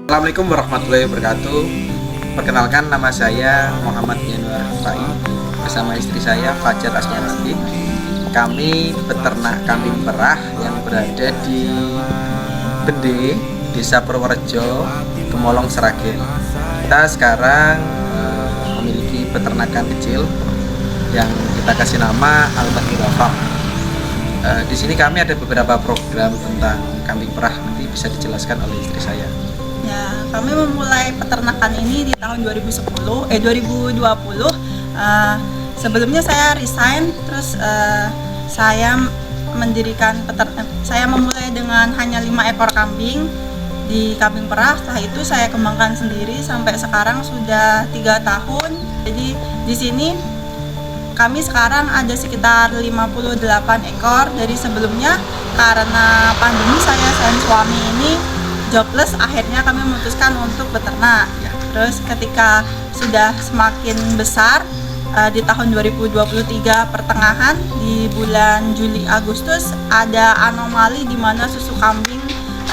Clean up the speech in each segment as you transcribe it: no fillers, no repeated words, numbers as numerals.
Assalamualaikum warahmatullahi wabarakatuh. Perkenalkan, nama saya Muhammad Yanuar Fai bersama istri saya Fajar Asmianati. Kami peternak kambing perah yang berada di Bende, Desa Purworejo, Gemolong, Sragen. Kita sekarang memiliki peternakan kecil yang kita kasih nama Al-Mahira Farm. Di sini kami ada beberapa program tentang kambing perah, nanti bisa dijelaskan oleh istri saya. Ya, kami memulai peternakan ini di tahun 2020. Sebelumnya saya resign, terus saya mendirikan saya memulai dengan hanya 5 ekor kambing di kambing perah. Setelah itu saya kembangkan sendiri sampai sekarang sudah 3 tahun. Jadi di sini kami sekarang ada sekitar 58 ekor. Dari sebelumnya karena pandemi saya dan suami ini jobless, akhirnya kami memutuskan untuk beternak. Terus ketika sudah semakin besar, di tahun 2023 pertengahan, di bulan Juli Agustus, ada anomali di mana susu kambing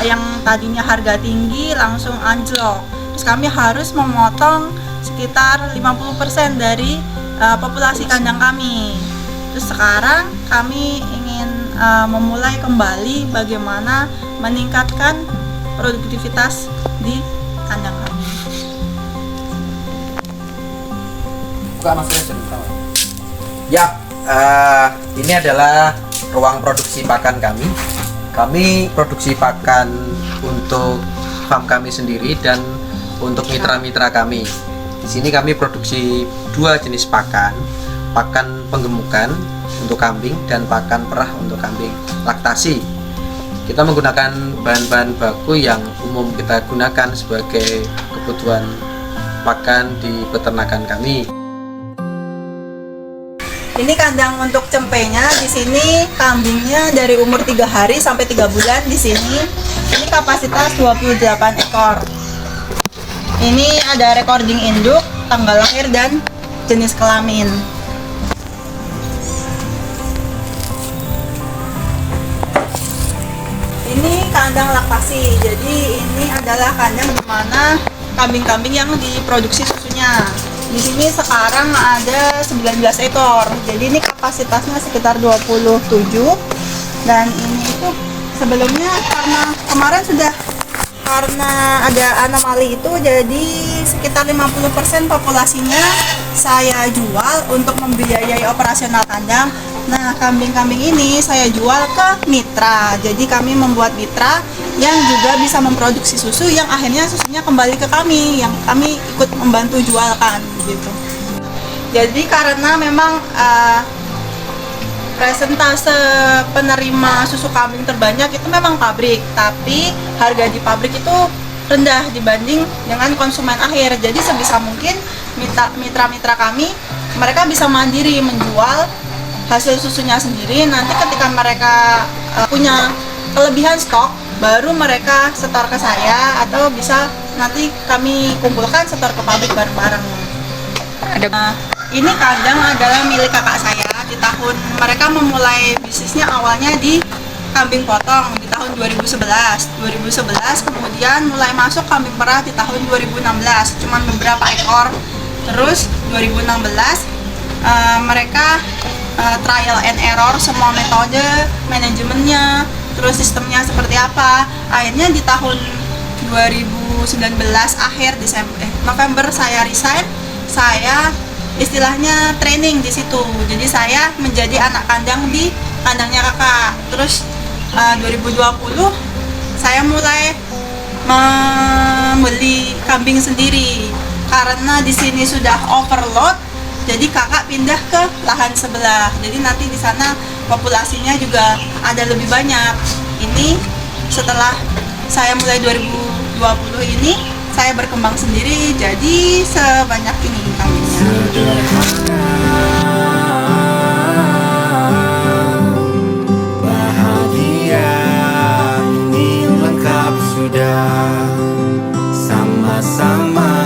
yang tadinya harga tinggi langsung anjlok. Terus kami harus memotong sekitar 50% dari populasi kandang kami. Terus sekarang kami ingin memulai kembali bagaimana meningkatkan produktivitas di kandang kami. Ya, ini adalah ruang produksi pakan kami. Kami produksi pakan untuk farm kami sendiri dan untuk mitra-mitra kami. Di sini kami produksi 2 jenis pakan penggemukan untuk kambing dan pakan perah untuk kambing laktasi. Kita menggunakan bahan-bahan baku yang umum kita gunakan sebagai kebutuhan pakan di peternakan kami. Ini kandang untuk cempenya. Di sini kambingnya dari umur 3 hari sampai 3 bulan di sini. Ini kapasitas 28 ekor. Ini ada recording induk, tanggal lahir dan jenis kelamin. Ini kandang laktasi. Jadi ini adalah kandang di mana kambing-kambing yang diproduksi susunya. Di sini sekarang ada 19 ekor. Jadi ini kapasitasnya sekitar 27. Dan ini itu sebelumnya karena ada anomali itu, jadi sekitar 50% populasinya saya jual untuk membiayai operasional kandang. Nah, kambing-kambing ini saya jual ke mitra. Jadi kami membuat mitra yang juga bisa memproduksi susu yang akhirnya susunya kembali ke kami, yang kami ikut membantu jualkan gitu. Jadi karena memang presentase penerima susu kambing terbanyak itu memang pabrik, tapi harga di pabrik itu rendah dibanding dengan konsumen akhir. Jadi sebisa mungkin mitra-mitra kami, mereka bisa mandiri menjual hasil susunya sendiri. Nanti ketika mereka punya kelebihan stok, baru mereka setor ke saya, atau bisa nanti kami kumpulkan setor ke pabrik bareng-bareng. Ini kandang adalah milik kakak saya. Mereka memulai bisnisnya awalnya di kambing potong di tahun 2011, kemudian mulai masuk kambing perah di tahun 2016, cuman beberapa ekor. Terus 2016 mereka trial and error semua metode manajemennya, terus sistemnya seperti apa. Akhirnya di tahun 2019 akhir November saya resign. Saya istilahnya training di situ. Jadi saya menjadi anak kandang di kandangnya kakak. Terus 2020 saya mulai membeli kambing sendiri karena di sini sudah overload. Jadi kakak pindah ke lahan sebelah. Jadi nanti di sana populasinya juga ada lebih banyak. Ini setelah saya mulai 2020 ini, saya berkembang sendiri jadi sebanyak ini kambingnya. Bahagia ini lengkap sudah sama-sama.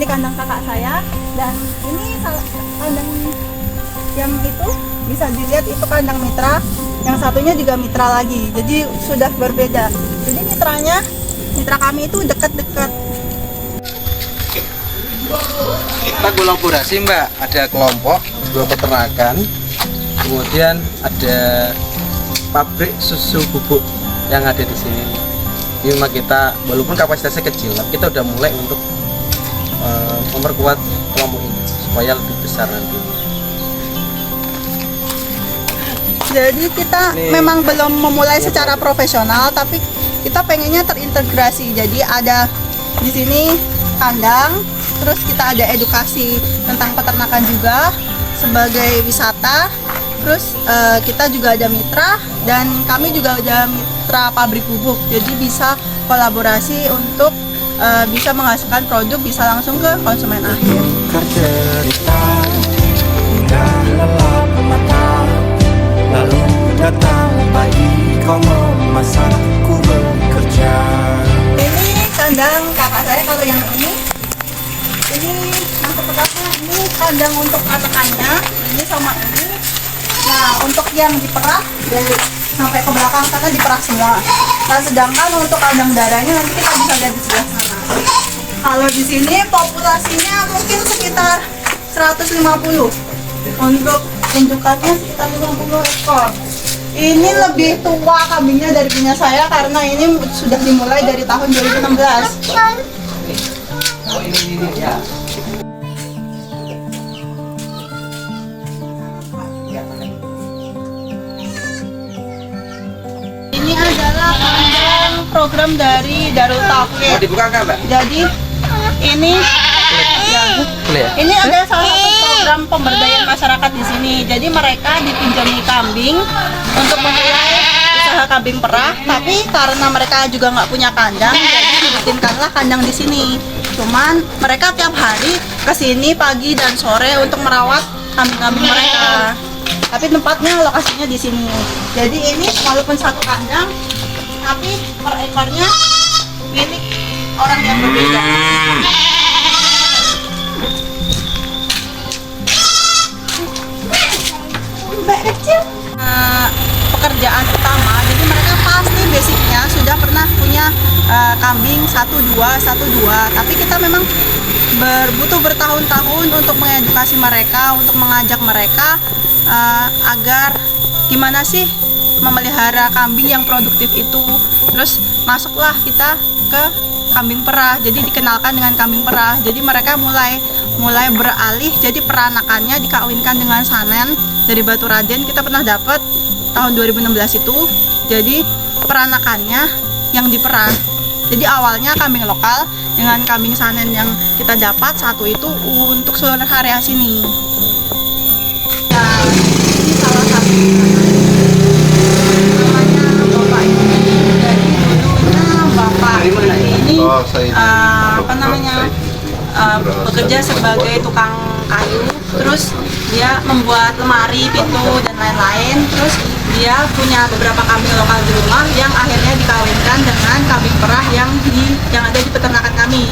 kandang kakak saya, dan ini kandang yang itu bisa dilihat itu kandang mitra, yang satunya juga mitra lagi, jadi sudah berbeda. Jadi mitra kami itu dekat-dekat. Kita kolaborasi Mbak, ada kelompok dua peternakan, kemudian ada pabrik susu bubuk yang ada di sini. Jadi memang kita walaupun kapasitasnya kecil, tapi kita udah mulai untuk memperkuat kelompok ini supaya lebih besar nantinya. Jadi kita memang belum memulai secara profesional, tapi kita pengennya terintegrasi. Jadi ada di sini kandang, terus kita ada edukasi tentang peternakan juga sebagai wisata. Terus kita juga ada mitra, dan kami juga ada mitra pabrik bubuk. Jadi bisa kolaborasi untuk bisa menghasilkan produk bisa langsung ke konsumen akhir. Cerita hingga lelap mata, lalu datang pagi kau memasak ku bekerja. Ini kandang kakak saya, kalau yang ini yang pertama ini kandang untuk anakannya, ini sama ini. Nah, untuk yang diperah dari sampai ke belakang sana diperah semua. Nah, sedangkan untuk kandang darahnya nanti kita bisa lihat di sebelah sana. Kalau di sini populasinya mungkin sekitar 150. Untuk indukannya sekitar 50 ekor. Ini lebih tua kambingnya dari punya saya karena ini sudah dimulai dari tahun 2016. Ini adalah kandang program dari Darul Mau Tauhid. dibuka nggak Mbak? Jadi ini Boleh ya? ini ada salah satu program pemberdayaan masyarakat di sini. Jadi mereka dipinjami kambing untuk memulai usaha kambing perah, tapi karena mereka juga nggak punya kandang, jadi dibikinkanlah kandang di sini. Cuman mereka tiap hari ke sini pagi dan sore untuk merawat kambing-kambing mereka. Tapi tempatnya lokasinya di sini. Jadi ini walaupun satu kandang, tapi per ekornya milik orang yang berbeda. Mbak kecil. Pekerjaan utama, jadi mereka pasti basicnya sudah pernah punya kambing 1-2, tapi kita memang butuh bertahun-tahun untuk mengedukasi mereka, untuk mengajak mereka agar gimana sih memelihara kambing yang produktif itu. Terus masuklah kita ke kambing perah, jadi dikenalkan dengan kambing perah. Jadi mereka mulai beralih, jadi peranakannya dikawinkan dengan sanen dari Batu Raden. Kita pernah dapat tahun 2016 itu. Jadi peranakannya yang diperah. Jadi awalnya kambing lokal dengan kambing sanen yang kita dapat satu itu untuk seluruh area sini. Ya, ini salah satu namanya Bapak ini. Jadi dulunya Bapak ini apa namanya bekerja sebagai tukang kayu, terus dia membuat lemari, pintu dan lain-lain. Terus dia punya beberapa kambing lokal di rumah yang akhirnya dikawinkan dengan kambing perah yang ada di peternakan kami.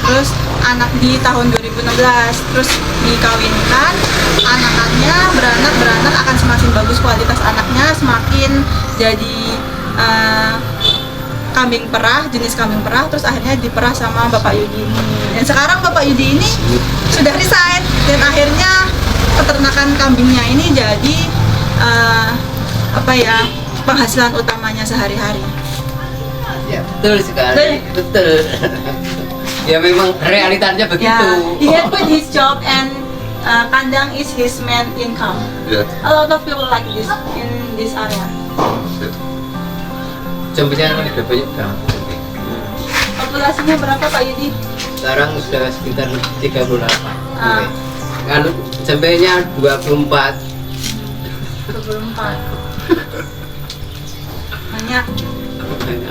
Terus anak di tahun 2016, terus dikawinkan, anakannya beranak akan semakin bagus kualitas anaknya, semakin jadi kambing perah, jenis kambing perah, terus akhirnya diperah sama Bapak Yudi ini. Dan sekarang Bapak Yudi ini sudah resign, dan akhirnya peternakan kambingnya ini jadi penghasilan utamanya sehari-hari. Ya, betul sekali, betul. Ya memang realitanya begitu. He had quit his job and kandang is his main income. Yeah. A lot of people like this in this area. Jumlahnya udah banyak banget. Populasinya berapa Pak Yudi? Sekarang sudah sekitar 38. Ah. Kalau sampainya 24. 24. Banyak.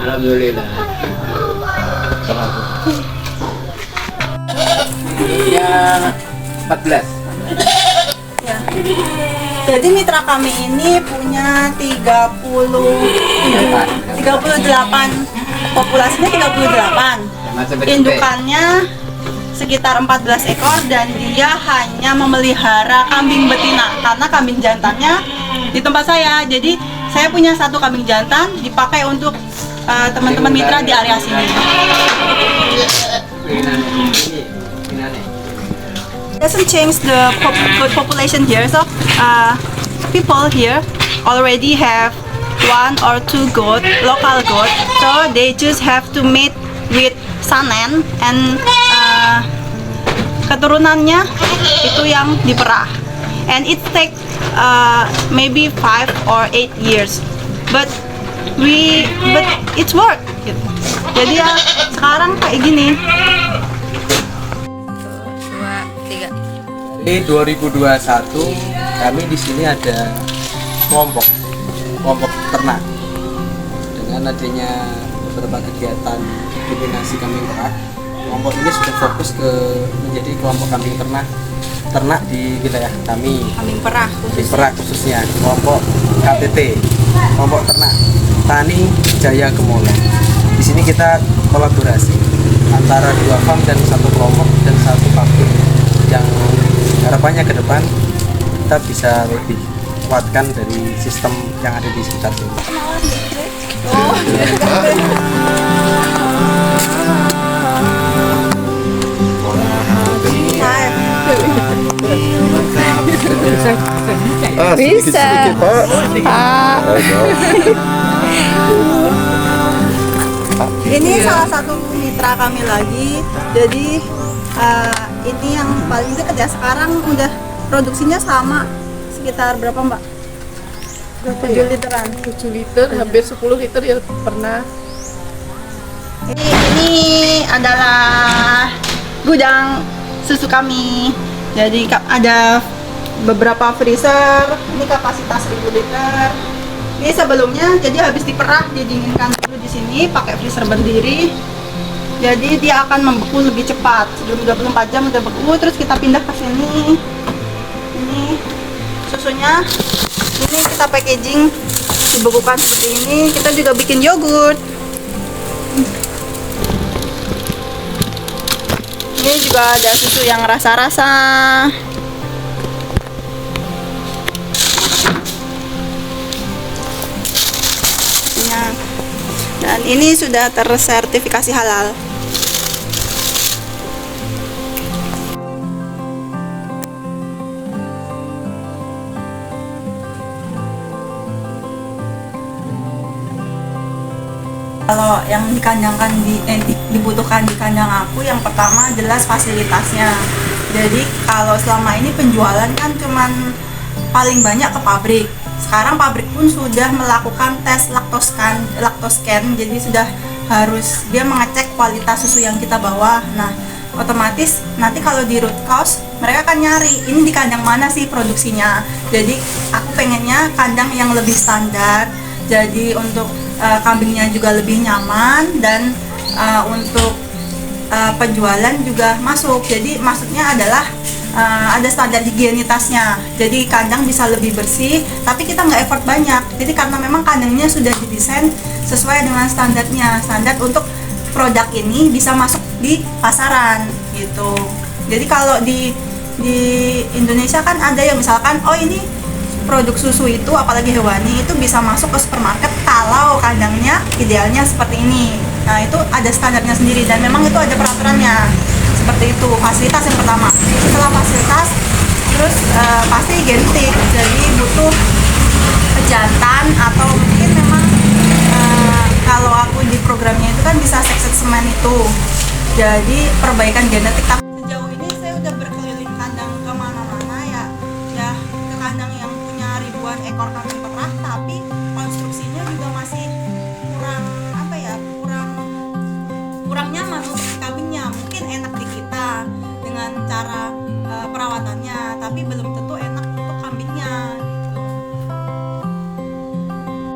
Alhamdulillah. Ya 14. Ya. Jadi mitra kami ini punya 38, populasinya 38. Indukannya sekitar 14 ekor dan dia hanya memelihara kambing betina karena kambing jantannya di tempat saya. Jadi saya punya satu kambing jantan dipakai untuk teman-teman mitra di area sini. Doesn't change the goat population here, so people here already have 1 or 2 goat, local goat, so they just have to mate with Sanen and keturunannya itu yang diperah, and it take maybe 5 or 8 years, but it's work gitu. Jadi ya sekarang kayak gini. Di 2021 kami di sini ada kelompok ternak. Dengan adanya beberapa kegiatan dominasi kambing perah, kelompok ini sudah fokus ke menjadi kelompok kambing ternak di wilayah kami. Kambing perah Khususnya kelompok KTT, kelompok ternak Tani Jaya Gemolong. Di sini kita kolaborasi antara 2 farm dan 1 kelompok dan 1 pabrik yang harapannya ke depan kita bisa lebih kuatkan dari sistem yang ada di sekitar sini. Bisa. Ini salah satu mitra kami lagi. Jadi ini yang paling dekat ya, sekarang udah produksinya sama sekitar berapa Mbak? 7 literan. 7 liter, hampir 10 liter ya pernah. Ini adalah gudang susu kami. Jadi ada beberapa freezer. Ini kapasitas 1000 liter. Ini sebelumnya jadi habis diperah didinginkan dulu di sini pakai freezer berdiri. Jadi dia akan membeku lebih cepat. Sebelum 24 jam udah beku, terus kita pindah ke sini. Ini susunya. Ini kita packaging dibekukan seperti ini. Kita juga bikin yogurt. Ini juga ada susu yang rasa-rasa. Dan ini sudah tersertifikasi halal. Kalau yang dibutuhkan di kandang aku, yang pertama jelas fasilitasnya. Jadi kalau selama ini penjualan kan cuman paling banyak ke pabrik. Sekarang pabrik pun sudah melakukan tes laktoscan, jadi sudah harus dia mengecek kualitas susu yang kita bawa. Nah, otomatis nanti kalau di root cause mereka akan nyari ini di kandang mana sih produksinya. Jadi aku pengennya kandang yang lebih standar. Jadi untuk kambingnya juga lebih nyaman dan untuk penjualan juga masuk. Jadi maksudnya adalah ada standar higienitasnya. Jadi kandang bisa lebih bersih, tapi kita nggak effort banyak. Jadi karena memang kandangnya sudah didesain sesuai dengan standarnya, standar untuk produk ini bisa masuk di pasaran gitu. Jadi kalau di Indonesia kan ada yang misalkan, oh ini produk susu itu apalagi hewani itu bisa masuk ke supermarket kalau kandangnya idealnya seperti ini. Nah itu ada standarnya sendiri dan memang itu ada peraturannya seperti itu. Fasilitas yang pertama. Setelah fasilitas, terus pasti genetik. Jadi butuh pejantan atau mungkin memang kalau aku di programnya itu kan bisa sex semen itu. Jadi perbaikan genetik. Sejauh ini saya udah berkeliling kandang kemana-mana ya ke kandang yang punya ribuan ekor kambing perah, tapi konstruksinya juga masih kurang nyaman untuk kambingnya. Mungkin enak di kita dengan cara perawatannya, tapi belum tentu enak untuk kambingnya gitu.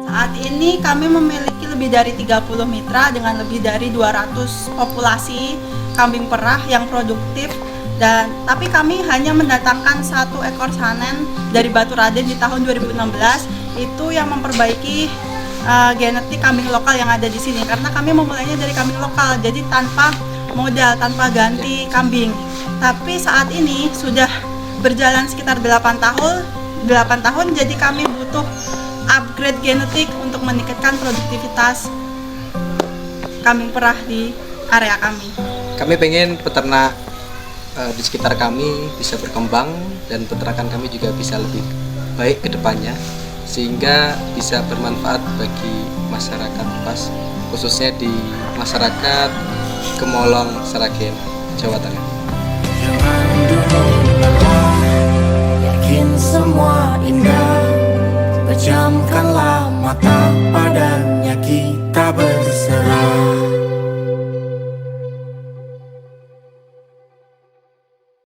Saat ini kami memiliki lebih dari 30 mitra dengan lebih dari 200 populasi kambing perah yang produktif. Dan tapi kami hanya mendatangkan 1 ekor Sanen dari Batu Raden di tahun 2016 itu yang memperbaiki genetik kambing lokal yang ada di sini, karena kami memulainya dari kambing lokal, jadi tanpa modal tanpa ganti kambing. Tapi saat ini sudah berjalan sekitar 8 tahun, jadi kami butuh upgrade genetik untuk meningkatkan produktivitas kambing perah di area kami. Kami pengen peternak di sekitar kami bisa berkembang dan peternakan kami juga bisa lebih baik ke depannya sehingga bisa bermanfaat bagi masyarakat Pas, khususnya di masyarakat Gemolong, Sragen, Jawa Tengah. Jangan dulu lelah, yakin semua indah. Pejamkanlah mata pada